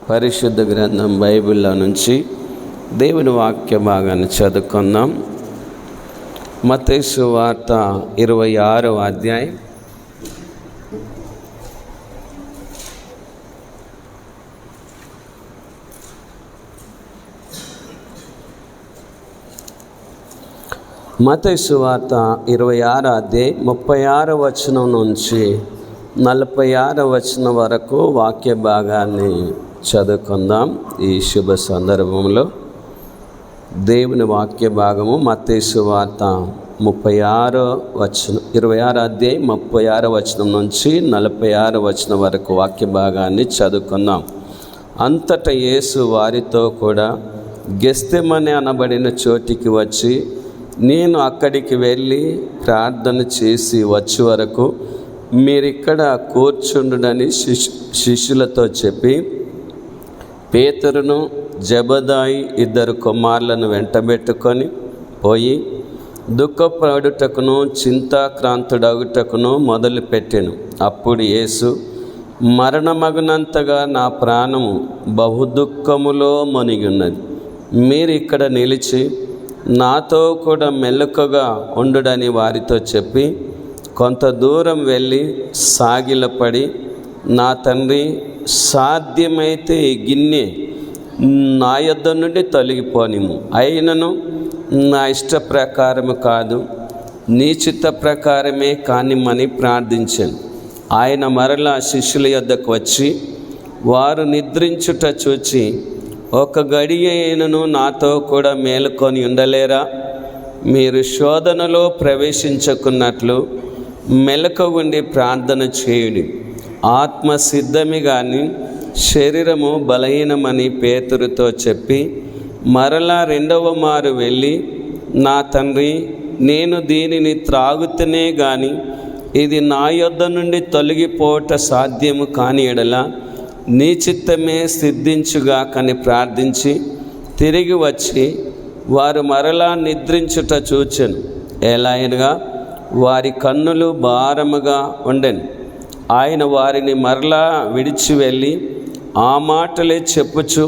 పరిశుద్ధ గ్రంథం బైబిల్లో నుంచి దేవుని వాక్య భాగాన్ని చదువుకుందాం. మత్తయి సువార్త 26వ అధ్యాయం మత్తయి సువార్త 26వ అధ్యాయం 36వ వచనం నుంచి 46వ వచనం వరకు వాక్య భాగాన్ని చదువుకుందాం. ఈ శుభ సందర్భంలో దేవుని వాక్య భాగము మత్తయి సువార్త 26వ అధ్యాయం 36వ వచనం నుంచి 46వ వచనం వరకు వాక్య భాగాన్ని చదువుకుందాం. అంతటా యేసు వారితో కూడా గెత్సేమనే అనబడిన చోటికి వచ్చి, నేను అక్కడికి వెళ్ళి ప్రార్థన చేసి వచ్చే వరకు మీరిక్కడ కూర్చుండుడని శిష్యులతో చెప్పి, పేతురును జెబెదాయి 2 కుమారులను వెంటబెట్టుకొని పోయి దుఃఖపడుటకును చింతాక్రాంతుడగుటకును మొదలుపెట్టెను. అప్పుడు యేసు, మరణమగునంతగా నా ప్రాణము బహుదుఃఖములో మునిగి ఉన్నది. మీరు ఇక్కడ నిలిచి నాతో కూడా మెలకుగా ఉండుడని వారితో చెప్పి కొంత దూరం వెళ్ళి సాగిలపడి, నా తండ్రి, సాధ్యమైతే ఈ గిన్నె నా యొద్ద నుండి తొలగిపోనిము, అయినను నా ఇష్ట ప్రకారము కాదు, నీ చిత్త ప్రకారమే కానిమ్మని ప్రార్థించాను. ఆయన మరలా శిష్యుల యొద్దకు వచ్చి వారు నిద్రించుట చూచి, ఒక గడియ అయినను నాతో కూడా మేలుకొని ఉండలేరా? మీరు శోధనలో ప్రవేశించుకున్నట్లు మెలకువ ఉండి ప్రార్థన చేయుడి. ఆత్మ సిద్ధమే కానీ శరీరము బలహీనమని పేతురుతో చెప్పి మరలా 2వ మారు వెళ్ళి, నా తండ్రి, నేను దీనిని త్రాగుతూనే గాని ఇది నా యొద్ద నుండి తొలగిపోవట సాధ్యము కాని ఎడల నీ చిత్తమే సిద్ధించుగాకని ప్రార్థించి తిరిగి వచ్చి వారు మరలా నిద్రించుట చూచెను. ఎలాగనగా వారి కన్నులు భారముగా ఉండెను. ఆయన వారిని మరలా విడిచి వెళ్ళి ఆ మాటలే చెప్పుచు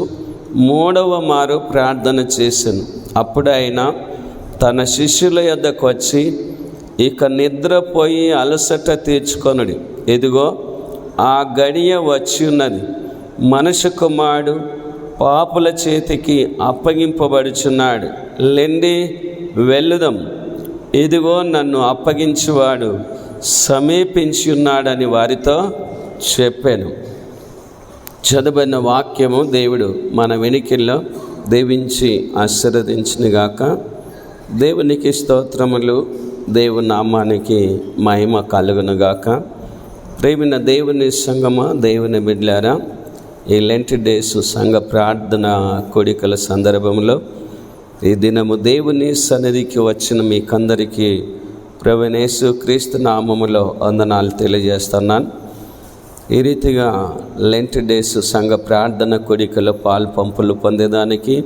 3వ మారు ప్రార్థన చేశాను. అప్పుడు ఆయన తన శిష్యుల యొద్దకు వచ్చి, ఇక నిద్రపోయి అలసట తీర్చుకొనుడి. ఇదిగో ఆ గడియ వచ్చి ఉన్నది, మనుష్య కుమారుడు పాపుల చేతికి అప్పగింపబడుచున్నాడు. లెండి, వెళ్ళుదాం, ఇదిగో నన్ను అప్పగించువాడు సమీపించి ఉన్నాడని వారితో చెప్పాను. చదవబడిన వాక్యము దేవుడు మన వెనుకల్లో దీవించి ఆశీర్వదించునుగాక. దేవునికి స్తోత్రములు, దేవుని నామానికి మహిమ కలుగునుగాక. ప్రేమిన దేవుని సంగమా, దేవుని బిడ్డలారా, ఈ లెంట్ డేస్ సంఘ ప్రార్థన కోడికల సందర్భంలో ఈ దినము దేవుని సన్నిధికి వచ్చిన మీకందరికీ ప్రభువైన యేసు క్రీస్తు నామములో వందనాలు తెలియజేస్తున్నాను. ఈ రీతిగా లెంట్ డేస్ సంఘ ప్రార్థన కోడికలో పాలు పంపులు పొందేదానికి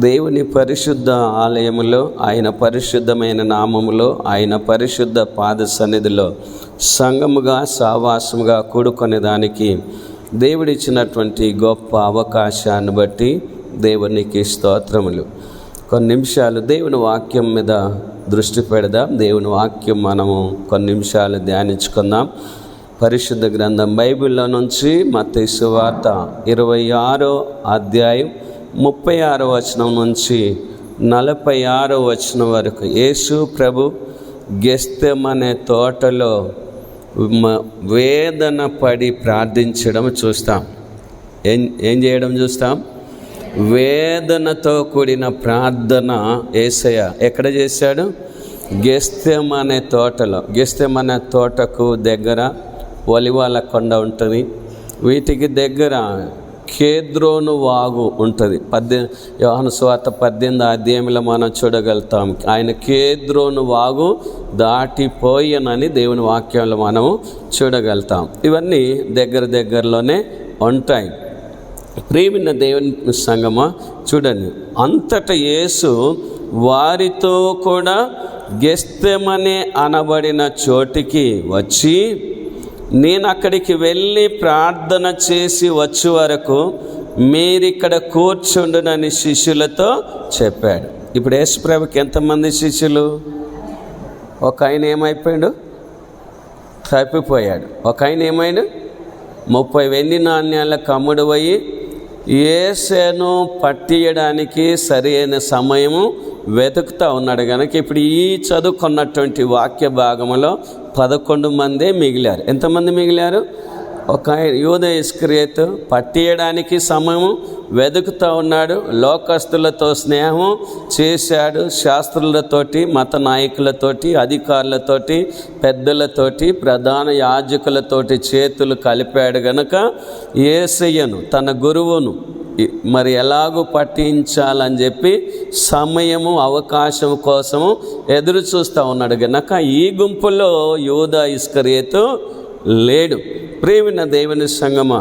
దేవుని పరిశుద్ధ ఆలయములో, ఆయన పరిశుద్ధమైన నామములో, ఆయన పరిశుద్ధ పాద సన్నిధిలో సంఘముగా సావాసముగా కూడుకునేదానికి దేవుడిచ్చినటువంటి గొప్ప అవకాశాన్ని బట్టి దేవునికి స్తోత్రములు. కొన్ని నిమిషాలు దేవుని వాక్యం మీద దృష్టి పెడదాం. దేవుని వాక్యం మనము కొన్ని నిమిషాలు ధ్యానించుకుందాం. పరిశుద్ధ గ్రంథం బైబిల్లో నుంచి మత్తయి సువార్త 26వ అధ్యాయం 36వ వచనం నుంచి 46వ వచనం వరకు యేసు ప్రభు గెత్సేమనే తోటలో వేదన పడి ప్రార్థించడం చూస్తాం. ఏం చేయడం చూస్తాం? వేదనతో కూడిన ప్రార్థన యేసయ్య ఎక్కడ చేశాడు? గెత్సేమనే తోటలో. గెత్సేమనే తోటకు దగ్గర ఒలివల కొండ ఉంటుంది. వీటికి దగ్గర కేద్రోను వాగు ఉంటుంది. యోహాను సువార్త 18వ అధ్యాయంలో మనం చూడగలుగుతాం. ఆయన కేద్రోను వాగు దాటిపోయనని దేవుని వాక్యంలో మనము చూడగలుగుతాం. ఇవన్నీ దగ్గరలోనే ఉంటాయి. ప్రియమైన దేవుని సంగమా, చూడండి, అంతటా యేసు వారితో కూడా గెత్సేమనే అనబడిన చోటికి వచ్చి, నేను అక్కడికి వెళ్ళి ప్రార్థన చేసి వచ్చే వరకు మీరిక్కడ కూర్చుండునని శిష్యులతో చెప్పాడు. ఇప్పుడు యేసుప్రభుకి ఎంతమంది శిష్యులు? ఒక ఆయన ఏమైపోయాడు? తప్పిపోయాడు. ఒక ఆయన ఏమైనా 30 వెండి నాణ్యాలకు అమ్ముడుపోయి యేసును పట్టియడానికి సరైన సమయము వెతుకుతూ ఉన్నాడు కనుక ఇప్పుడు ఈ చదువుకున్నటువంటి వాక్య భాగంలో 11 మందే మిగిలారు. ఎంతమంది మిగిలారు? ఒక యూదా ఇస్కరియోతు పట్టియడానికి సమయము వెతుకుతూ ఉన్నాడు. లోకస్తులతో స్నేహం చేశాడు. శాస్త్రులతోటి, మత నాయకులతోటి, అధికారులతోటి, పెద్దలతోటి, ప్రధాన యాజకులతోటి చేతులు కలిపాడు గనుక యేసయ్యను తన గురువును మరి ఎలాగూ పట్టించాలని చెప్పి సమయము అవకాశం కోసము ఎదురు చూస్తూ ఉన్నాడు గనక ఈ గుంపులో యూదా ఇస్కరియోతు లేడు. ప్రియమైన దేవుని సంగమా,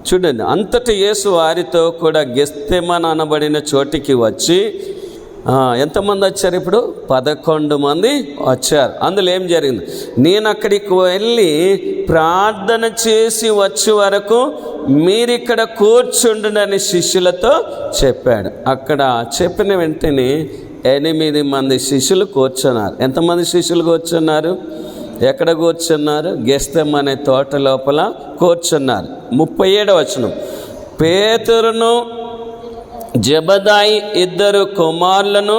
చూడండి, అంతటి యేసు వారితో కూడా గెత్సేమనీ అనబడిన చోటికి వచ్చి ఎంతమంది వచ్చారు? ఇప్పుడు 11 మంది వచ్చారు. అందులో ఏం జరిగింది? నేను అక్కడికి వెళ్ళి ప్రార్థన చేసి వచ్చే వరకు మీరిక్కడ కూర్చుండునని శిష్యులతో చెప్పాడు. అక్కడ చెప్పిన వెంటనే 8 మంది శిష్యులు కూర్చున్నారు. ఎంతమంది శిష్యులు కూర్చున్నారు? ఎక్కడ కూర్చున్నారు? గెత్సేమనీ తోట లోపల కూర్చున్నారు. 37వ వచనం, పేతురును జెబెదాయి 2 కుమారులను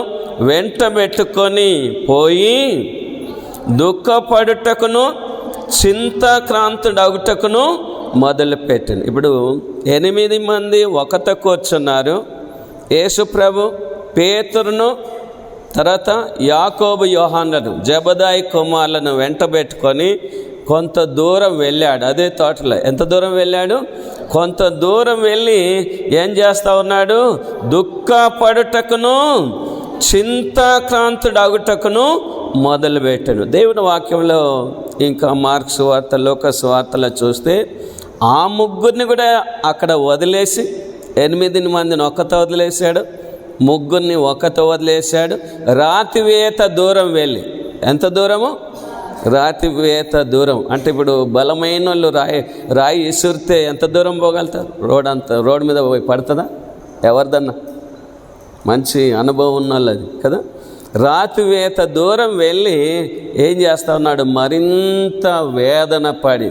వెంటబెట్టుకొని పోయి దుఃఖపడుటకును చింతాక్రాంతుడగుటకును మొదలుపెట్టాను. ఇప్పుడు 8 మంది ఒకత కూర్చున్నారు. యేసు ప్రభు పేతురును, తర్వాత యాకోబు, యోహానులను, జెబెదాయి కుమారులను వెంటబెట్టుకొని కొంత దూరం వెళ్ళాడు. అదే తోటలో ఎంత దూరం వెళ్ళాడు? కొంత దూరం వెళ్ళి ఏం చేస్తూ ఉన్నాడు? దుఃఖపడుటకును చింతాక్రాంతుడగుటకును మొదలుపెట్టాడు. దేవుని వాక్యంలో ఇంకా మార్కు సువార్త, లూకా సువార్తలో చూస్తే ఆ 3 కూడా అక్కడ వదిలేసి 8 మందిని ఒక్కతో వదిలేశాడు, 3 ఒక్కతో వదిలేశాడు. రాతివేత దూరం వెళ్ళి, ఎంత దూరము? రాతివేత దూరం అంటే ఇప్పుడు బలమైన వాళ్ళు రాయి ఇసురితే ఎంత దూరం పోగలుగుతారు? రోడ్ మీద పోయి పడుతుందా? ఎవరిదన్నా మంచి అనుభవం ఉన్న వాళ్ళది కదా. రాతివేత దూరం వెళ్ళి ఏం చేస్తా ఉన్నాడు? మరింత వేదన పడి,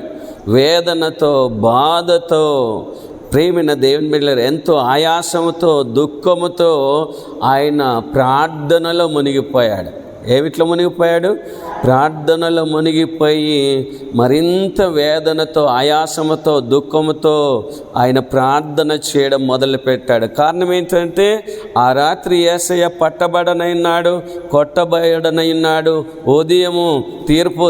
వేదనతో, బాధతో, ప్రేమైన దేవుని బిడ్డలారా, ఎంతో ఆయాసముతో, దుఃఖముతో ఆయన ప్రార్థనలో మునిగిపోయాడు. ఏమిట్లో మునిగిపోయాడు? ప్రార్థనలో మునిగిపోయి మరింత వేదనతో, ఆయాసముతో, దుఃఖముతో ఆయన ప్రార్థన చేయడం మొదలుపెట్టాడు. కారణం ఏంటంటే ఆ రాత్రి యేసయ్య పట్టబడనైనాడు, కొట్టబడనైనాడు, ఉదయము తీర్పు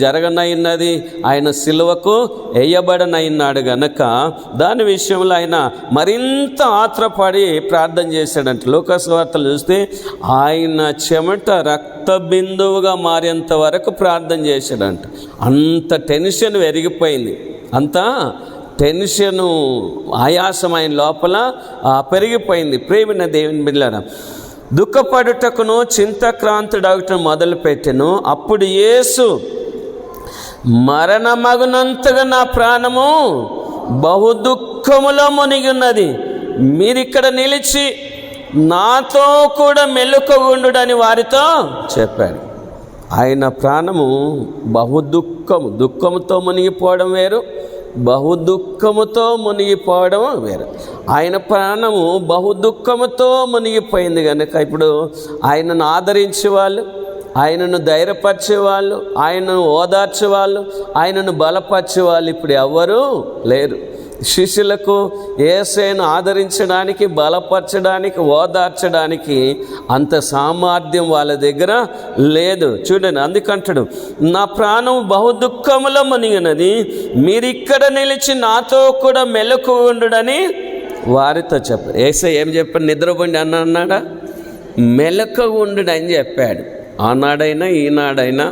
జరగనైనది, ఆయన సిలువకు వేయబడనైనాడు గనక దాని విషయంలో ఆయన మరింత ఆత్రపడి ప్రార్థన చేశాడంట. లూకా సువార్తలు చూస్తే ఆయన చెమట రక్త బిందువుగా మారేంత వరకు ప్రార్థన చేశాడంట. అంత టెన్షన్ పెరిగిపోయింది, అంత టెన్షను, ఆయాసమైన లోపల పెరిగిపోయింది. ప్రేమైన దేవుని బిడ్డలారా, దుఃఖపడుటకును చింతాక్రాంతుడగుటను మొదలుపెట్టెను. అప్పుడు యేసు, మరణమగునంతగా నా ప్రాణము బహు దుఃఖములో మునిగి ఉన్నది, మీరిక్కడ నిలిచి నాతో కూడా మెలకువగుండుడని వారితో చెప్పాడు. ఆయన ప్రాణము దుఃఖముతో మునిగిపోవడం వేరు, దుఃఖముతో మునిగిపోవడం వేరు. ఆయన ప్రాణము దుఃఖముతో మునిగిపోయింది కనుక ఇప్పుడు ఆయనను ఆదరించేవాళ్ళు, ఆయనను ధైర్యపరిచేవాళ్ళు, ఆయనను ఓదార్చేవాళ్ళు, ఆయనను బలపరిచేవాళ్ళు ఇప్పుడు ఎవ్వరూ లేరు. శిష్యులకు యేసును ఆదరించడానికి, బలపరచడానికి, ఓదార్చడానికి అంత సామర్థ్యం వాళ్ళ దగ్గర లేదు. చూడండి, అందుకంటాడు, నా ప్రాణం దుఃఖములో మునిగినది, మీరిక్కడ నిలిచి నాతో కూడా మెలకువగుండుడని వారితో చెప్పారు. యేసయ్య ఏం చెప్పాడు? నిద్రపోండి అన్నాడా? మెలకువగుండు అని చెప్పాడు. ఆనాడైనా ఈనాడైనా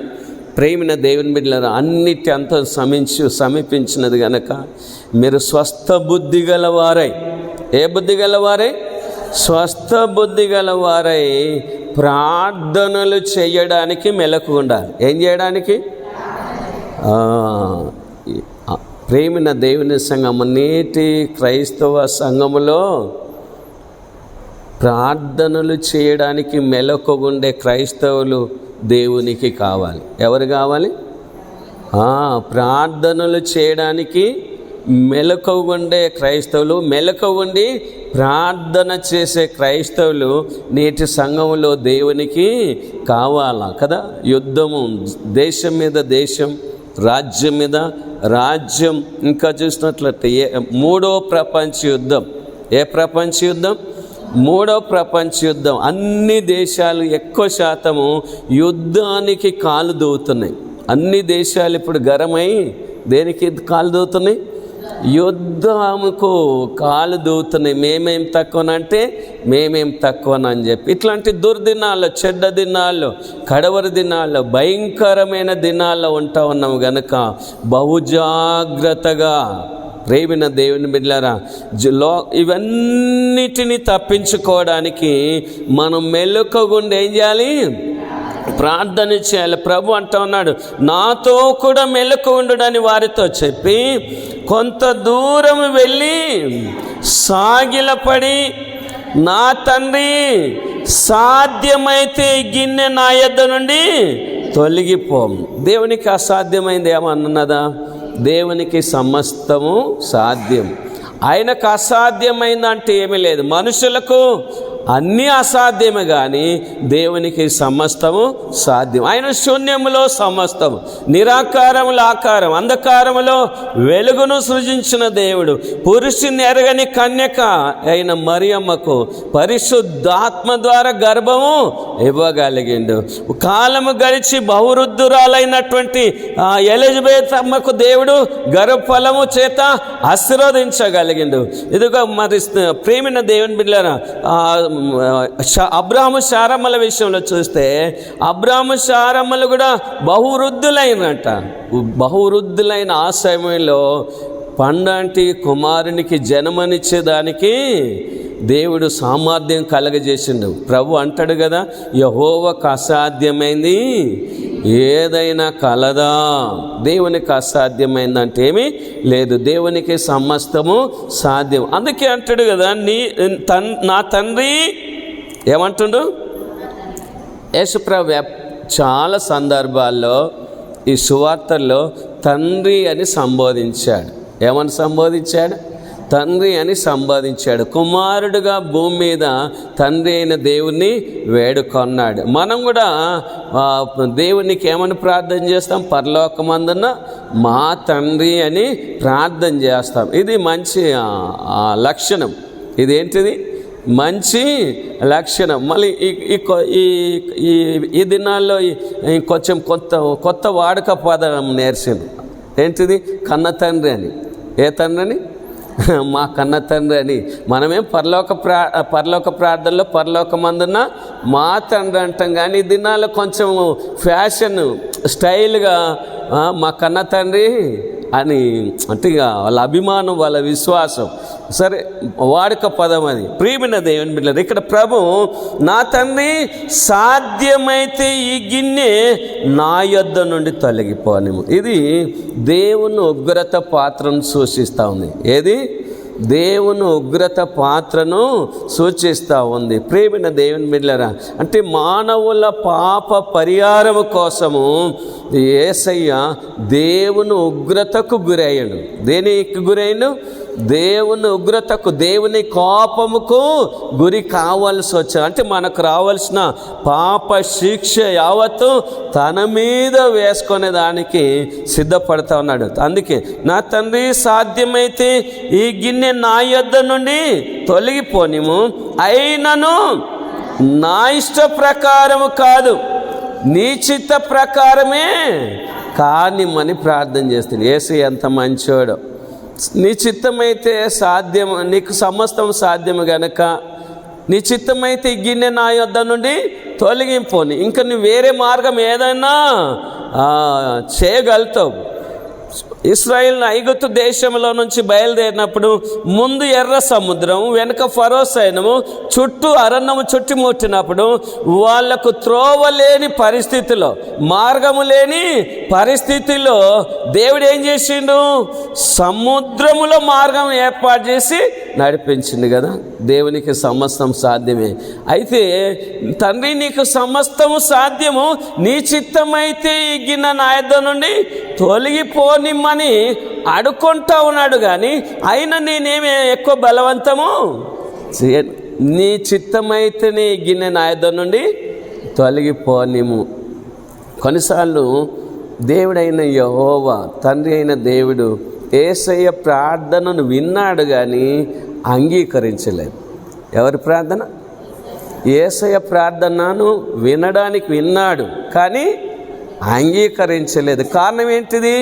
ప్రేమిన దేవుని బిడ్డలారా, అన్నిటి అంత సమీపించినది గనక మీరు స్వస్థ బుద్ధి గలవారై, ఏ బుద్ధి గలవారై? స్వస్థ బుద్ధి గలవారై ప్రార్థనలు చేయడానికి మెలకువ ఉండాలి. ఏం చేయడానికి? ప్రేమిన దేవుని సంఘము, నేటి క్రైస్తవ సంఘములో ప్రార్థనలు చేయడానికి మెలకుగుండే క్రైస్తవులు దేవునికి కావాలి. ఎవరు కావాలి? ప్రార్థనలు చేయడానికి మెలకుగుండే క్రైస్తవులు, మెలకుగుండి ప్రార్థన చేసే క్రైస్తవులు నేటి సంఘంలో దేవునికి కావాలా కదా. యుద్ధము, దేశం మీద దేశం, రాజ్యం మీద రాజ్యం. ఇంకా చూసినట్లయితే మూడో ప్రపంచ యుద్ధం. ఏ ప్రపంచ యుద్ధం? మూడో ప్రపంచ యుద్ధం. అన్ని దేశాలు ఎక్కువ శాతము యుద్ధానికి కాలు దూవుతున్నాయి. అన్ని దేశాలు ఇప్పుడు గరమై దేనికి కాలు దూవుతున్నాయి? యుద్ధముకు కాలు దూవుతున్నాయి. మేమేం తక్కువనంటే మేమేం తక్కువనని చెప్పి. ఇట్లాంటి దుర్దినాల్లో, చెడ్డ దినాల్లో, కడవరి దినాల్లో, భయంకరమైన దినాల్లో ఉంటా ఉన్నాము గనక బహుజాగ్రత్తగా ప్రేమిన దేవుని బిడ్డలారా, ఇవన్నిటిని తప్పించుకోవడానికి మనం మెలకుగుండి ఏం చేయాలి? ప్రార్థన చేయాలి. ప్రభు అంటూ ఉన్నాడు, నాతో కూడా మెలకు ఉండుడని వారితో చెప్పి కొంత దూరం వెళ్ళి సాగిలపడి, నా తండ్రి సాధ్యమైతే ఈ గిన్నె నా యొద్ద నుండి తొలగిపోం. దేవునికి అసాధ్యమైంది ఏమన్నదా? దేవునికి సమస్తము సాధ్యం. ఆయనకు అసాధ్యమైందంటే ఏమీ లేదు. మనుషులకు అన్నీ అసాధ్యమే, కానీ దేవునికి సమస్తము సాధ్యం. ఆయన శూన్యములో సమస్తము, నిరాకారములో ఆకారం, అంధకారములో వెలుగును సృజించిన దేవుడు, పురుషుని ఎరగని కన్యక అయిన మరియమ్మకు పరిశుద్ధాత్మ ద్వారా గర్భము ఇవ్వగలిగిండు. కాలము గడిచి బహువృద్ధురాలైనటువంటి ఎలిజబెత్ అమ్మకు దేవుడు గర్భఫలము చేత ఆశీర్వదించగలిగిండు. ఇదిగో మరి ప్రేమిన దేవుని బిడ్డలారా, అబ్రాహాము శారమ్మల విషయంలో చూస్తే అబ్రాహాము శారమ్మలు కూడా బహువృద్ధులైనట. బహువృద్ధులైన ఆ సమయంలో పండంటి కుమారునికి జన్మనిచ్చేదానికి దేవుడు సామర్థ్యం కలగజేసిండు. ప్రభు అంటాడు కదా, యెహోవాకు అసాధ్యమైంది ఏదైనా కలదా? దేవునికి అసాధ్యమైందంటే ఏమీ లేదు. దేవునికి సమస్తము సాధ్యం. అందుకే అంటాడు కదా, నా తండ్రి ఏమంటుండు? యేసుప్రభు చాలా సందర్భాల్లో ఈ సువార్తల్లో తండ్రి అని సంబోధించాడు. ఏమని సంబోధించాడు? తండ్రి అని సంబోధించాడు. కుమారుడుగా భూమి మీద తండ్రి అయిన దేవుణ్ణి వేడుకొన్నాడు. మనం కూడా దేవునికి ఏమని ప్రార్థన చేస్తాం? పరలోకమందున్న మా తండ్రి అని ప్రార్థన చేస్తాం. ఇది మంచి లక్షణం. ఇదేంటిది? మంచి లక్షణం. మళ్ళీ ఈ దినాల్లో కొంచెం కొత్త వాడుక పదం నేర్చింది. ఏంటిది? కన్న తండ్రి అని. ఏ తండ్రి అని? మా కన్న తండ్రి అని. మనమేం పరలోక ప్రార్థనలో పరలోకమందున్న మా తండ్రి అంటాం, కానీ ఈ దినాల్లో కొంచెం ఫ్యాషన్ స్టైల్గా మా కన్న తండ్రి అని అంటే ఇక వాళ్ళ అభిమానం, వాళ్ళ విశ్వాసం. సరే, వాడుక పదం అది. ప్రియమైన దేవుని బిడ్డలారా, ఇక్కడ ప్రభు నా తండ్రి సాధ్యమైతే ఈ గిన్నె నా యొద్ద నుండి తొలగిపోనిము. ఇది దేవుని ఉగ్రత పాత్రను సూచిస్తూ ఉంది. ఏది? దేవుని ఉగ్రత పాత్రను సూచిస్తూ ఉంది. ప్రియమైన దేవుని బిడ్డలారా, అంటే మానవుల పాప పరిహారము కోసము యేసయ్య దేవుని ఉగ్రతకు గురయ్యాడు. దేనికి గురయ్యాడు? దేవుని ఉగ్రతకు, దేవుని కోపముకు గురి కావాల్సి వచ్చాడు. అంటే మనకు రావాల్సిన పాప శిక్ష యావత్తు తన మీద వేసుకునే దానికి సిద్ధపడతా ఉన్నాడు. అందుకే నా తండ్రి సాధ్యమైతే ఈ గిన్నె నా యొద్ద నుండి తొలగిపోనిము, అయినను నా ఇష్ట ప్రకారము కాదు, నీ చిత్త ప్రకారమే కానిమని ప్రార్థన చేస్తుంది. యేసు ఎంత మంచోడు. నీ చిత్తమైతే సాధ్యం, నీకు సమస్తం సాధ్యము గనక నీ చిత్తమైతే ఈ గిన్నె నా యొద్ద నుండి తొలగింపోని. ఇంకా నువ్వు వేరే మార్గం ఏదైనా చేయగలుగుతావు. ఇశ్రాయేలును ఐగుప్తు దేశంలో నుంచి బయలుదేరినప్పుడు ముందు ఎర్ర సముద్రం, వెనుక ఫరో సైన్యము, చుట్టూ అరణ్యము చుట్టుముట్టినప్పుడు వాళ్లకు త్రోవ లేని పరిస్థితిలో, మార్గము లేని పరిస్థితిలో దేవుడు ఏం చేసిండు? సముద్రములో మార్గం ఏర్పాటు చేసి నడిపించింది కదా. దేవునికి సమస్తం సాధ్యమే. అయితే తండ్రి, నీకు సమస్తము సాధ్యము, నీ చిత్తమైతే ఈ గిన్నె నా యొద్ద నుండి తొలగిపోనిమ్మని అడుకుంటా ఉన్నాడు. కానీ అయినా నేనేమి ఎక్కువ బలవంతము, నీ చిత్తమైతే నీ గిన్నె నా యొద్ద నుండి తొలగిపోనిము. కొన్నిసార్లు దేవుడైన యెహోవా, తండ్రి అయిన దేవుడు యేసయ్య ప్రార్థనను విన్నాడు కానీ అంగీకరించలేదు. ఎవరి ప్రార్థన? యేసయ్య ప్రార్థనను వినడానికి విన్నాడు కానీ అంగీకరించలేదు. కారణం ఏంటిది?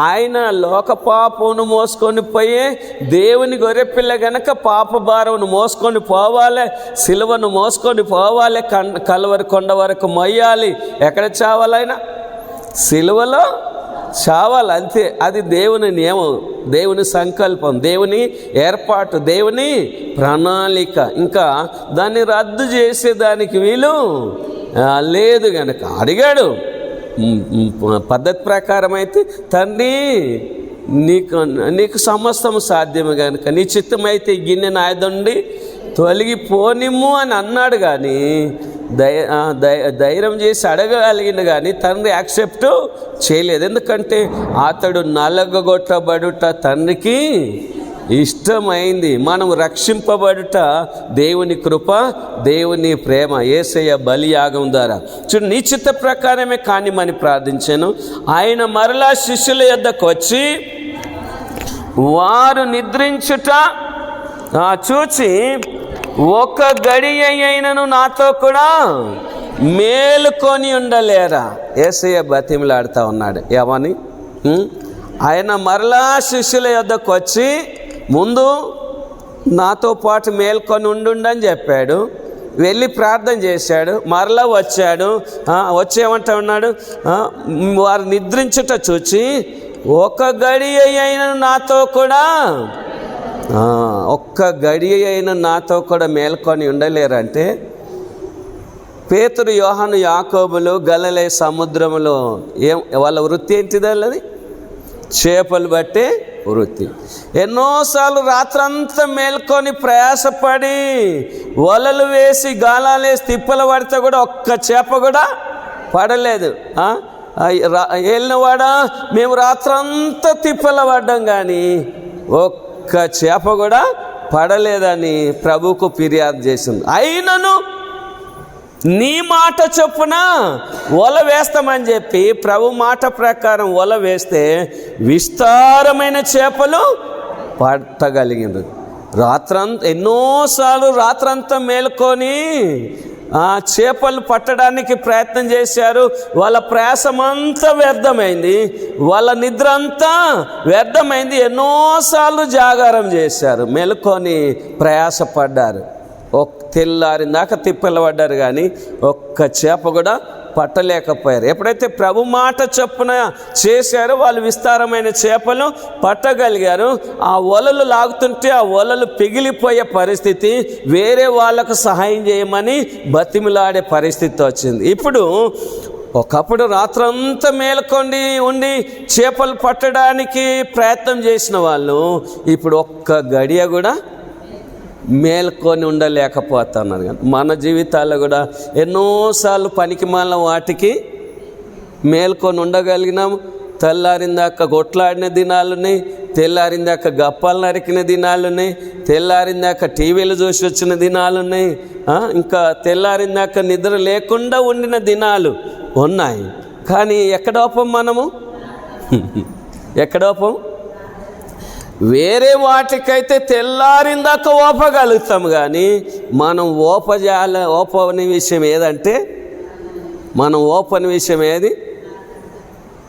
ఆయన లోక పాపమును మోసుకొని పోయే దేవుని గొర్రెపిల్ల గనక పాప భారమును మోసుకొని పోవాలి, సిలువను మోసుకొని పోవాలి, కల్వరి కొండ వరకు మొయ్యాలి. ఎక్కడ చావాలైనా? సిలువలో చావాలి, అంతే. అది దేవుని నియమం, దేవుని సంకల్పం, దేవుని ఏర్పాటు, దేవుని ప్రణాళిక. ఇంకా దాన్ని రద్దు చేసేదానికి వీలు లేదు. గనక అడిగాడు. పద్ధతి ప్రకారం అయితే, తండ్రి నీకు సమస్తము సాధ్యము కనుక నీ చిత్తమైతే ఈ గిన్నె నా యొద్ద నుండి తొలగిపోనిమ్ము అని అన్నాడు. కానీ ధైర్యం చేసి అడగగలిగిన కానీ తండ్రి యాక్సెప్ట్ చేయలేదు. ఎందుకంటే అతడు నలగగొట్టబడుట తండ్రికి ఇష్టమైంది. మనం రక్షింపబడుట దేవుని కృప, దేవుని ప్రేమ, యేసయ్య బలియాగం ద్వారా. చూడు, నీ చిత్త ప్రకారమే కానిమని ప్రార్థించాను. ఆయన మరలా శిష్యుల యొద్దకు వచ్చి వారు నిద్రించుట చూచి, ఒక గడియ అయినను నాతో కూడా మేలుకొని ఉండలేరా? యేసయ్య బతిమలాడుతూ ఉన్నాడు. ఏమని? ఆయన మరలా శిష్యుల యొద్దకు వచ్చి ముందు నాతో పాటు మేల్కొని ఉండుండని చెప్పాడు. వెళ్ళి ప్రార్థన చేశాడు. మరలా వచ్చాడు. వచ్చేమంటా ఉన్నాడు? వారు నిద్రించుట చూచి, ఒక గడియ అయిన నాతో కూడా, ఒక్క గడియ అయిన నాతో కూడా మేల్కొని ఉండలేరంటే, పేతురు, యోహాను, యాకోబులు గలిలయ సముద్రములో వాళ్ళ వృత్తి ఏంటిది? వాళ్ళది చేపలు పట్టే వృత్తి. ఎన్నోసార్లు రాత్రంతా మేల్కొని ప్రయాసపడి వలలు వేసి గాలాలు వేసి తిప్పలు పడితే కూడా ఒక్క చేప కూడా పడలేదు. వెళ్ళినవాడా, మేము రాత్రంతా తిప్పలు పడ్డాం కానీ ఒక్క చేప కూడా పడలేదని ప్రభువుకు ఫిర్యాదు చేసింది. అయినను నీ మాట చొప్పున వల వేస్తామని చెప్పి ప్రభు మాట ప్రకారం వల వేస్తే విస్తారమైన చేపలు పట్టగలిగింది. ఎన్నోసార్లు రాత్రంతా మేలుకొని చేపలు పట్టడానికి ప్రయత్నం చేశారు. వాళ్ళ ప్రయాసమంతా వ్యర్థమైంది, వాళ్ళ నిద్ర అంతా వ్యర్థమైంది. ఎన్నోసార్లు జాగారం చేశారు, మేలుకొని ప్రయాసపడ్డారు. తెల్లారిందాక తిప్పలు పడ్డారు కానీ ఒక్క చేప కూడా పట్టలేకపోయారు. ఎప్పుడైతే ప్రభు మాట చొప్పున చేశారో వాళ్ళు విస్తారమైన చేపలు పట్టగలిగారు. ఆ వలలు లాగుతుంటే ఆ వలలు పిగిలిపోయే పరిస్థితి, వేరే వాళ్ళకు సహాయం చేయమని బతిమిలాడే పరిస్థితి వచ్చింది. ఇప్పుడు ఒకప్పుడు రాత్రంతా మేల్కొని ఉండి చేపలు పట్టడానికి ప్రయత్నం చేసిన వాళ్ళు ఇప్పుడు ఒక్క గడియ కూడా మేల్కొని ఉండలేకపోతున్నారు. కానీ మన జీవితాల్లో కూడా ఎన్నోసార్లు పనికిమాలిన వాటికి మేల్కొని ఉండగలిగినాము. తెల్లారిందాక గొట్లాడిన దినాలున్నాయి, తెల్లారిందాక గప్పాలు నరికిన దినాలున్నాయి, తెల్లారిందాక టీవీలు చూసి వచ్చిన దినాలున్నాయి, ఇంకా తెల్లారిందాక నిద్ర లేకుండా ఉండిన దినాలు ఉన్నాయి. కానీ ఎక్కడోపం మనము? ఎక్కడోపం? వేరే వాటికైతే తెల్లారిందాక ఓపగలుగుతాం కానీ మనం ఓపని విషయం ఏదంటే, మనం ఓపని విషయం ఏది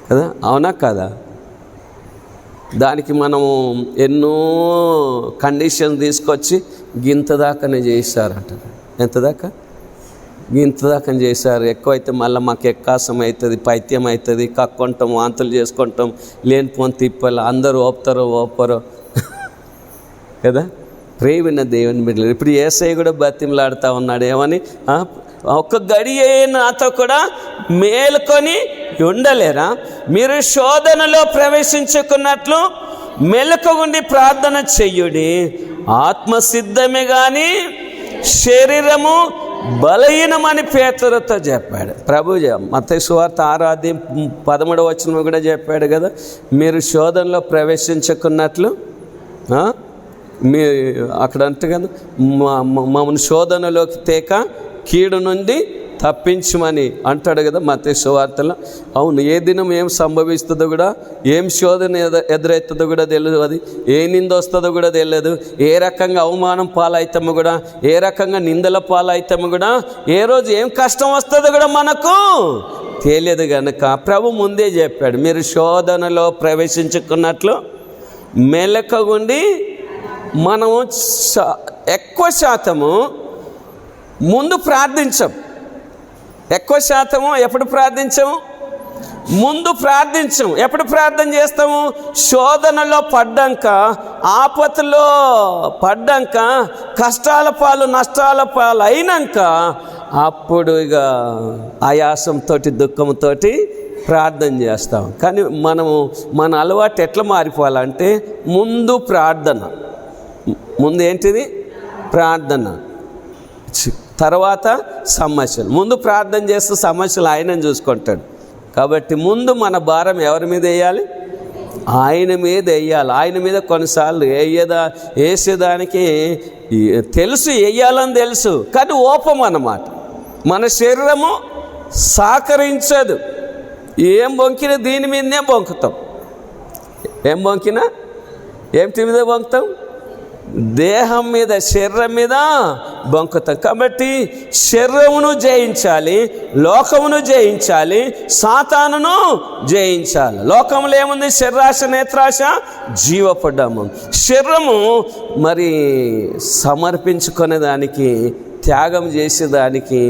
కదా? అవునా కదా? దానికి మనము ఎన్నో కండిషన్ తీసుకొచ్చి గింత దాకానే చేయిస్తారంట. ఎంత దాకా? ఇంత దాకా చేశారు, ఎక్కువైతే మళ్ళీ మాకు ఎక్కాసం అవుతుంది, పైత్యం అవుతుంది, కక్కుంటాం, వాంతులు చేసుకుంటాం, లేనిపోని తిప్పాలి, అందరూ ఓపరో కదా. ప్రేమిన దేవుని బిడ్డలు, ఇప్పుడు యేసయ్య కూడా బతిమలాడుతూ ఉన్నాడు ఏమని, ఒక్క గడియ నాతో కూడా మేలుకొని ఉండలేరా? మీరు శోధనలో ప్రవేశించుకున్నట్లు మెలకువ ఉండి ప్రార్థన చెయ్యుడి. ఆత్మసిద్ధమే కానీ శరీరము బలహీనమని పేతురుతో చెప్పాడు ప్రభు. మత్తయి సువార్త 6:13 కూడా చెప్పాడు కదా, మీరు శోధనలో ప్రవేశించుకున్నట్లు మీ అక్కడ అంటే కదా, మమ్మల్ని శోధనలోకి తేక కీడు నుండి తప్పించమని అంటాడు కదా మత్తయి సువార్తలో. అవును, ఏ దినం ఏం సంభవిస్తుందో కూడా, ఏం శోధన ఎదురవుతుందో కూడా తెలియదు, అది ఏ నింద వస్తుందో కూడా తెలియదు, ఏ రకంగా అవమానం పాలవుతామో కూడా, ఏ రకంగా నిందల పాలవుతామో కూడా, ఏ రోజు ఏం కష్టం వస్తుందో కూడా మనకు తెలియదు కనుక ప్రభు ముందే చెప్పాడు, మీరు శోధనలో ప్రవేశించుకున్నట్లు మెలకువగుండి. మనము ఎక్కువ శాతము ముందు ప్రార్థించం, ఎక్కువ శాతము ఎప్పుడు ప్రార్థించము, ముందు ప్రార్థించము. ఎప్పుడు ప్రార్థన చేస్తాము? శోధనలో పడ్డాక, ఆపత్తులో పడ్డాక, కష్టాల పాలు నష్టాల పాలు అయినాక అప్పుడు ఇక ఆయాసంతో దుఃఖంతో ప్రార్థన చేస్తాం. కానీ మన అలవాటు ఎట్లా మారిపోవాలంటే ముందు ప్రార్థన, ముందు ఏంటిది ప్రార్థన, తర్వాత సమస్యలు. ముందు ప్రార్థన చేస్తూ సమస్యలు ఆయనను చూసుకుంటాడు. కాబట్టి ముందు మన భారం ఎవరి మీద వేయాలి? ఆయన మీద వేయాలి. ఆయన మీద కొన్నిసార్లు వేసేదానికి తెలుసు, వేయాలని తెలుసు, కానీ ఓపం అన్నమాట. మన శరీరము సహకరించదు. ఏం బొంకినా దీని మీదనే బొంకుతాం, ఏం బొంకినా ఏమిటి మీద బొంకుతాం? దేహం మీద, శరీరం మీద బొంకుతాం. కాబట్టి శరీరమును జయించాలి, లోకమును జయించాలి, సాతానును జయించాలి. లోకంలో ఏముంది? శరీరాశ, నేత్రాశ, జీవపడ్డాము. శరీరము మరి సమర్పించుకునేదానికి, త్యాగం చేసేదానికి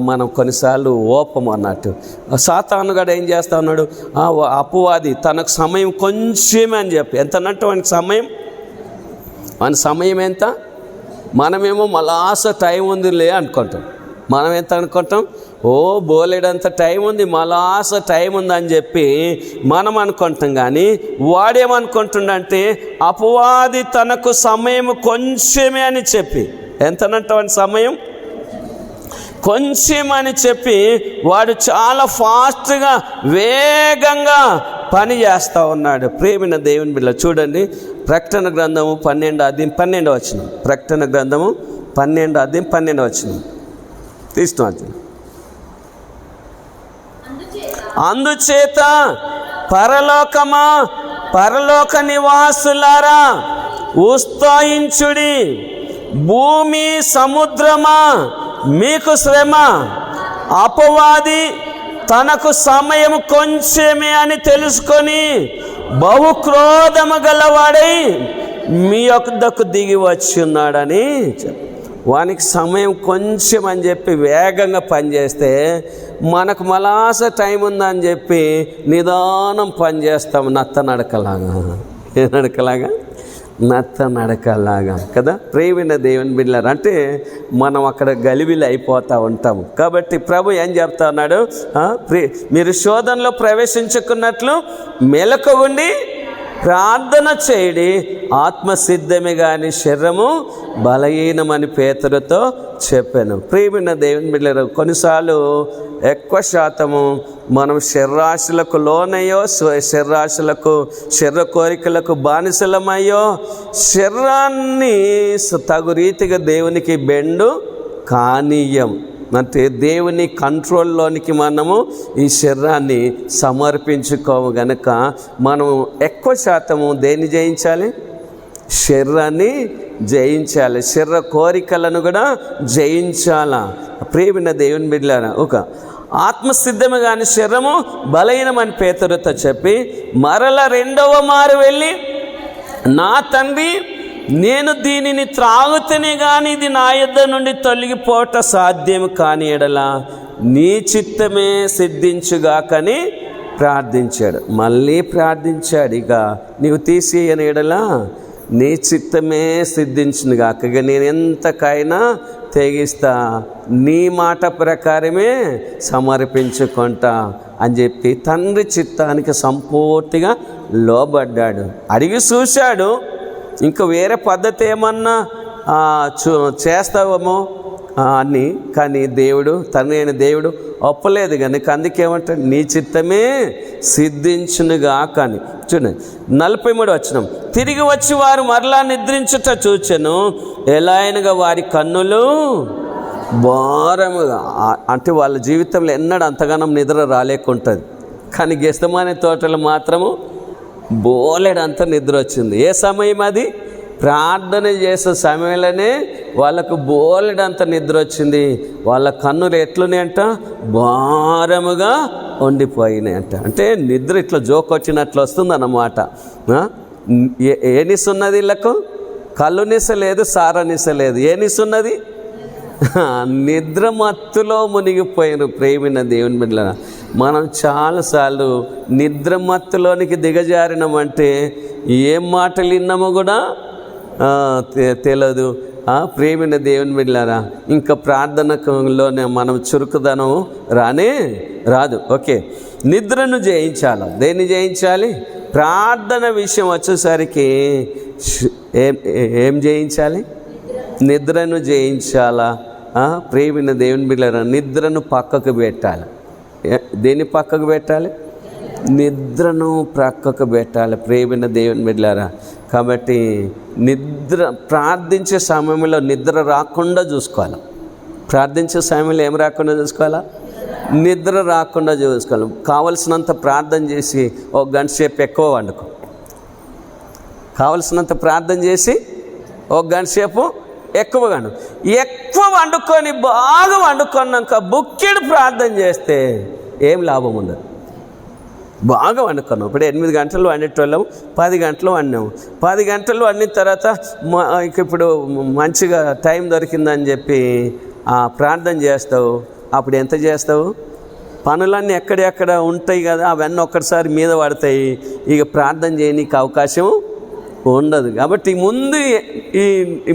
మనం కొన్నిసార్లు ఓపం అన్నట్టు. సాతాను కూడా ఏం చేస్తా ఉన్నాడు? అపవాది తనకు సమయం కొంచెమే అని చెప్పి, ఎంత అన్నట్టు వానికి సమయం, వాని సమయం ఎంత? మనమేమో మలాస టైం ఉందిలే అనుకుంటాం. మనం ఎంత అనుకుంటాం? బోలేడంత టైం ఉంది, మలాస టైం ఉందని చెప్పి మనం అనుకుంటాం. కానీ వాడేమనుకుంటుండంటే అపవాది తనకు సమయం కొంచెమే అని చెప్పి, ఎంతనంటే వాని సమయం కొంచెం అని చెప్పి వాడు చాలా ఫాస్ట్గా, వేగంగా పని చేస్తూ ఉన్నాడు. ప్రేమిన దేవుని బిడ్డ చూడండి, ప్రకటన గ్రంథము 12:12 ప్రకటన గ్రంథము 12:12 తీస్తున్నాను. అందుచేత పరలోకమా, పరలోక నివాసులారా ఉత్సాహించుడి, భూమి సముద్రమా మీకు శ్రమ, అపవాది తనకు సమయం కొంచెమే అని తెలుసుకొని బహు క్రోధము గలవాడై మీ యొద్దకు దిగి వచ్చి ఉన్నాడని. వానికి సమయం కొంచెం అని చెప్పి వేగంగా పనిచేస్తే, మనకు మలాస టైం ఉందని చెప్పి నిదానం పనిచేస్తాం, నత్త నడకలాగా. ఏ నడకలాగా? నత్త నడకలాగా కదా. ప్రేమిన దేవుని బిడ్డలారా, అంటే మనం అక్కడ గలిబిలి అయిపోతూ ఉంటాము. కాబట్టి ప్రభు ఏం చెప్తా ఉన్నాడు? మీరు శోధనలో ప్రవేశించుకున్నట్లు మెలకువ ఉండి ప్రార్థన చేయడి, ఆత్మసిద్ధమే కానీ శరీరము బలహీనమని పేతురుతో చెప్పాను. ప్రియమైన దేవుని బిడ్డలారా, కొన్నిసార్లు ఎక్కువ శాతము మనం శరీరాశలకు లోనయ్యో, శరీరాశలకు, శరీర కోరికలకు బానిసలమయ్యో, శరీరాన్ని తగు రీతిగా దేవునికి బెండు కానీయం. అంటే దేవుని కంట్రోల్లోనికి మనము ఈ శరీరాన్ని సమర్పించుకోము గనక మనము ఎక్కువ శాతము దేన్ని జయించాలి? శరీరాన్ని జయించాలి, శరీర కోరికలను కూడా జయించాలా. ప్రియమైన దేవుని బిడ్డలారా, ఒక ఆత్మసిద్ధమే కానీ శరీరము బలహీనమని పేతురుతో చెప్పి మరల రెండవ మారు వెళ్ళి, నా తండ్రి నేను దీనిని త్రాగుతేనే కానీ ఇది నా యొద్ద నుండి తొలగిపోట సాధ్యం కాని ఎడల నీ చిత్తమే సిద్ధించుగాకని ప్రార్థించాడు. మళ్ళీ ప్రార్థించాడు, ఇక నీవు తీసేయని ఎడల నీ చిత్తమే సిద్ధించునుగాక, ఇక నేను ఎంతకైనా తెగిస్తా, నీ మాట ప్రకారమే సమర్పించుకుంటా అని చెప్పి తండ్రి చిత్తానికి సంపూర్తిగా లోబడ్డాడు. అడిగి చూశాడు, ఇంకా వేరే పద్ధతి ఏమన్నా చేస్తావేమో అని, కానీ దేవుడు, తండ్రి అయిన దేవుడు ఒప్పలేదు కనుక అందుకేమంటాడు, నీ చిత్తమే సిద్ధించునుగా కానీ. చూడండి 43 వచనం, తిరిగి వచ్చి వారు మరలా నిద్రించుట చూచెను, ఎలా అయినగా వారి కన్నులు భారముగా, అంటే వాళ్ళ జీవితంలో ఎన్నడూ అంతగానం నిద్ర రాలేకుంటుంది, కానీ గెస్తమానే తోటలు మాత్రము బోలెడంత నిద్ర వచ్చింది. ఏ సమయం అది? ప్రార్థన చేసే సమయంలోనే వాళ్ళకు బోలెడంత నిద్ర వచ్చింది. వాళ్ళ కన్నులు ఎట్లున్నాయంట? భారముగా ఉండిపోయినాయంట. అంటే నిద్ర ఇట్లా జోకొచ్చినట్లు వస్తుంది అన్నమాట. ఏ నిసున్నది వీళ్ళకు? కళ్ళు నిస లేదు, సార నిస లేదు. ఏ నిసున్నది? నిద్ర మత్తులో మునిగిపోయిన ప్రేమిన దేవుని బిడ్డలారా, మనం చాలాసార్లు నిద్ర మత్తులోనికి దిగజారినామంటే ఏం మాటలు విన్నామో కూడా తెలియదు. ప్రేమిన దేవుని బిడ్డలారా, ఇంకా ప్రార్థనలోనే మనం చురుకుదనం రాదు. ఓకే, నిద్రను జయించాలి. దేన్ని జయించాలి? ప్రార్థన విషయం వచ్చేసరికి ఏం జయించాలి? నిద్రను జయించాలా? ప్రేమిన దేవుని బిడ్డలారా, నిద్రను పక్కకు పెట్టాలి. దేన్ని పక్కకు పెట్టాలి? నిద్రను ప్రక్కకు పెట్టాలి ప్రేమిన దేవుని బిడ్డలారా. కాబట్టి నిద్ర, ప్రార్థించే సమయంలో నిద్ర రాకుండా చూసుకోవాలి. ప్రార్థించే సమయంలో ఏం రాకుండా చూసుకోవాలా? నిద్ర రాకుండా చూసుకోవాలి. కావలసినంత ప్రార్థన చేసి ఒక గంట సేపు ఎక్కువ వండుకో. కావలసినంత ప్రార్థన చేసి ఒక గంట సేపు ఎక్కువ వండుకొని బాగా వండుకున్నాక బుక్కిడు ప్రార్థన చేస్తే ఏం లాభం ఉండదు. బాగా వండుకున్నాం. ఇప్పుడు 8 గంటలు వండేటోళ్ళం, 10 గంటలు వండాము. 10 గంటలు వండిన తర్వాత ఇప్పుడు మంచిగా టైం దొరికిందని చెప్పి ప్రార్థన చేస్తావు. అప్పుడు ఎంత చేస్తావు? పనులన్నీ ఎక్కడెక్కడ ఉంటాయి కదా, అవన్నీ ఒక్కసారి మీద పడతాయి. ఇక ప్రార్థన చేయనీకి అవకాశం ఉండదు. కాబట్టి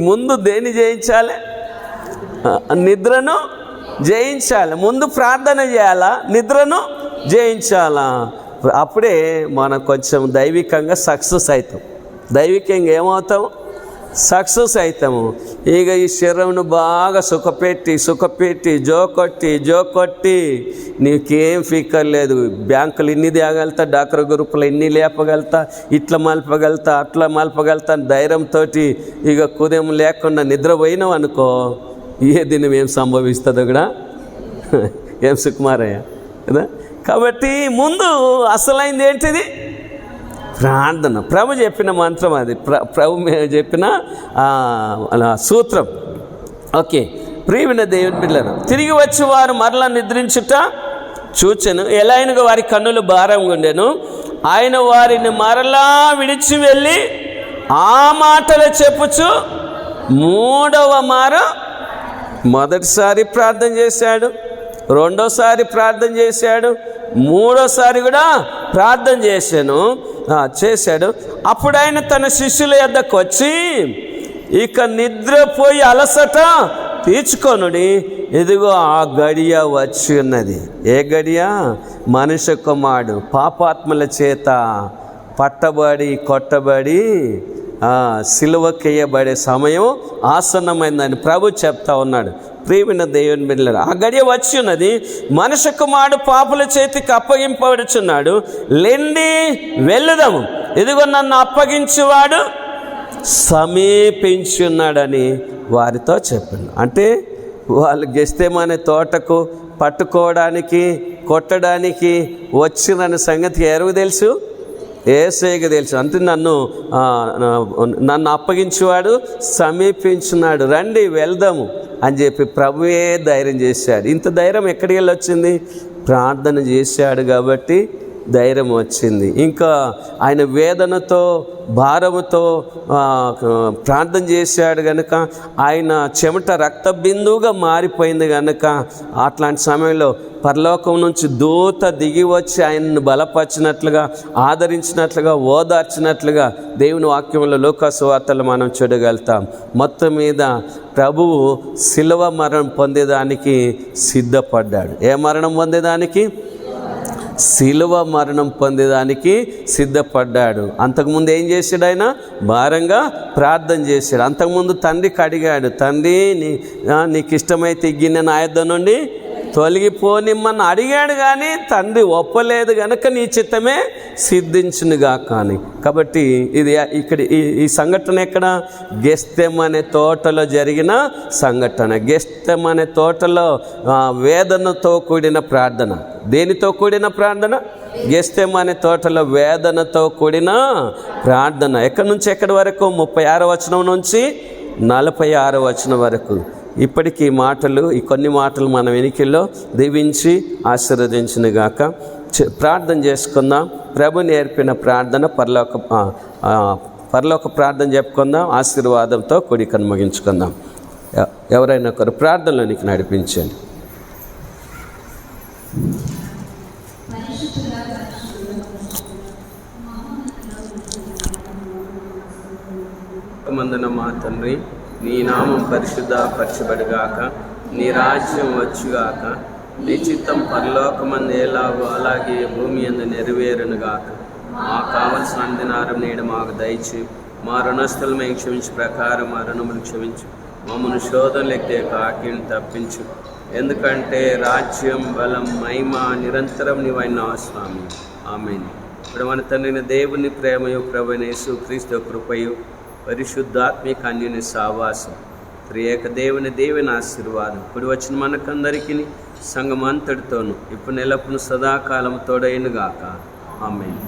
ముందు దేన్ని జయించాలి? నిద్రను జయించాలి. ముందు ప్రార్థన చేయాలా, నిద్రను జయించాలా. అప్పుడే మనం కొంచెం దైవికంగా సక్సెస్ అవుతాం. దైవికంగా ఏమవుతాం? సక్సెస్ అవుతాము. ఇక ఈ శరీరంను బాగా సుఖపెట్టి జోకొట్టి నీకేం ఫికర్ లేదు. బ్యాంకులు ఇన్ని తేగలుగుతా, డాక్టర్ గ్రూపులు ఇన్ని లేపగలుగుతా, ఇట్లా మలపగలుగుతా, అట్లా మలపగలుగుతా ధైర్యంతో ఇక కుదేం లేకుండా నిద్రపోయినాం అనుకో, ఏ దినం ఏం సంభవిస్తుందో కూడా ఏం సుకుమారయ్య కదా. కాబట్టి ముందు అసలైంది ఏంటిది? ప్రార్థన. ప్రభు చెప్పిన మంత్రం అది, ప్రభు చెప్పిన సూత్రం. ఓకే, ప్రియమైన దేవుని బిడ్డలారా, తిరిగి వచ్చి వారు మరలా నిద్రించుట చూచెను, ఎలా అయినగా వారి కన్నులు భారంగా ఉండెను. ఆయన వారిని మరలా విడిచి వెళ్ళి ఆ మాటలు చెప్పుచు 3వ మారు మొదటిసారి ప్రార్థన చేశాడు, 2వసారి ప్రార్థన చేశాడు, 3వసారి కూడా ప్రార్థన చేశాడు. అప్పుడు ఆయన తన శిష్యుల యొద్దకు వచ్చి, ఇక నిద్రపోయి అలసట తీర్చుకొనుడి, ఇదిగో ఆ గడియ వచ్చి ఉన్నది. ఏ గడియ? మనుష్య కుమారుడు పాపాత్మల చేత పట్టబడి కొట్టబడి సిలువకేయబడే సమయం ఆసన్నమైందని ప్రభు చెప్తా ఉన్నాడు. ప్రియమైన దేవుని బిడ్డలారా, ఆ గడియ వచ్చి ఉన్నది. మనుష్య కుమారుడు పాపుల చేతికి అప్పగింపబడుచున్నాడు. లెండి వెళ్ళుదాము, ఇదిగో నన్ను అప్పగించువాడు సమీపించున్నాడని వారితో చెప్పిండు. అంటే వాళ్ళు గెస్తేమనే తోటకు పట్టుకోవడానికి కొట్టడానికి వచ్చిన సంగతి ఎవరికి తెలుసు? యేసయ్యకు తెలుసు. అంటే నన్ను అప్పగించేవాడు సమీపించున్నాడు, రండి వెళ్దాము అని చెప్పి ప్రభువే ధైర్యం చేశాడు. ఇంత ధైర్యం ఎక్కడికి వెళ్ళి వచ్చింది? ప్రార్థన చేశాడు కాబట్టి ధైర్యం వచ్చింది. ఇంకా ఆయన వేదనతో భారముతో ప్రార్థన చేశాడు కనుక ఆయన చెమట రక్త బిందువుగా మారిపోయింది కనుక అట్లాంటి సమయంలో పరలోకం నుంచి దూత దిగి వచ్చి ఆయనను బలపరిచినట్లుగా, ఆదరించినట్లుగా, ఓదార్చినట్లుగా దేవుని వాక్యంలో లోకాసు వార్తలు మనం చూడగలుగుతాం. మొత్తం మీద ప్రభువు శిలువ మరణం పొందేదానికి సిద్ధపడ్డాడు. ఏ మరణం పొందేదానికి? శిలువ మరణం పొందేదానికి సిద్ధపడ్డాడు. అంతకుముందు ఏం చేశాడు? ఆయన భారంగా ప్రార్థన చేశాడు. అంతకుముందు తండ్రికి అడిగాడు, తండ్రి నీకు ఇష్టమైతే ఈ గిన్నె నా యొద్ద నుండి తొలగిపోనిమ్మని అడిగాడు, కానీ తండ్రి ఒప్పలేదు గనక నీ చిత్తమే సిద్ధించునుగా. కానీ కాబట్టి ఇది ఇక్కడ ఈ సంఘటన ఎక్కడ? గెస్తెమనే తోటలో జరిగిన సంఘటన. గెస్తెమనే తోటలో వేదనతో కూడిన ప్రార్థన. దేనితో కూడిన ప్రార్థన? గెస్తెమనే తోటలో వేదనతో కూడిన ప్రార్థన. ఎక్కడి నుంచి ఎక్కడి వరకు? 36వ వచనం నుంచి 46వ వచనం వరకు. ఇప్పటికీ ఈ కొన్ని మాటలు మన వెనుకల్లో దీవించి ఆశీర్వదించునుగాక. ప్రార్థన చేసుకుందాం. ప్రభు నేర్పిన ప్రార్థన పరలోక ప్రార్థన చెప్పుకుందాం. ఆశీర్వాదంతో కూడికను ముగించుకుందాం. ఎవరైనా ఒకరు ప్రార్థనలోనికి నడిపించండి. మందున మా తండ్రి, నీ నామం పరిశుద్ధపరచబడుగాక, నీ రాజ్యం వచ్చుగాక, నీ చిత్తం పరలోకమందు ఎలాగో అలాగే భూమి యందు నెరవేరునుగాక. మాకు కావలసిన అందినారం నేడు మాకు దయచి, మా రుణస్థులు మేము క్షమించు ప్రకారం మా రుణములు క్షమించు, మమ్మల్ని శోధనలెక్కే కాకిని తప్పించు. ఎందుకంటే రాజ్యం, బలం, మహిమ నిరంతరం నీవైనావు స్వామి. ఆమేన్. ఇప్పుడు మన తండ్రిని దేవుని ప్రేమయు ప్రభువైన యేసుక్రీస్తు కృపయు పరిశుద్ధాత్మిక అన్యోన్య సహవాసం త్రియేక దేవుని ఆశీర్వాదం కూడి వచ్చిన మనకందరికీ సంఘం అంతటితోనూ ఇప్పుడు నెలప్పును సదాకాలం తోడైనగాక. ఆమేన్.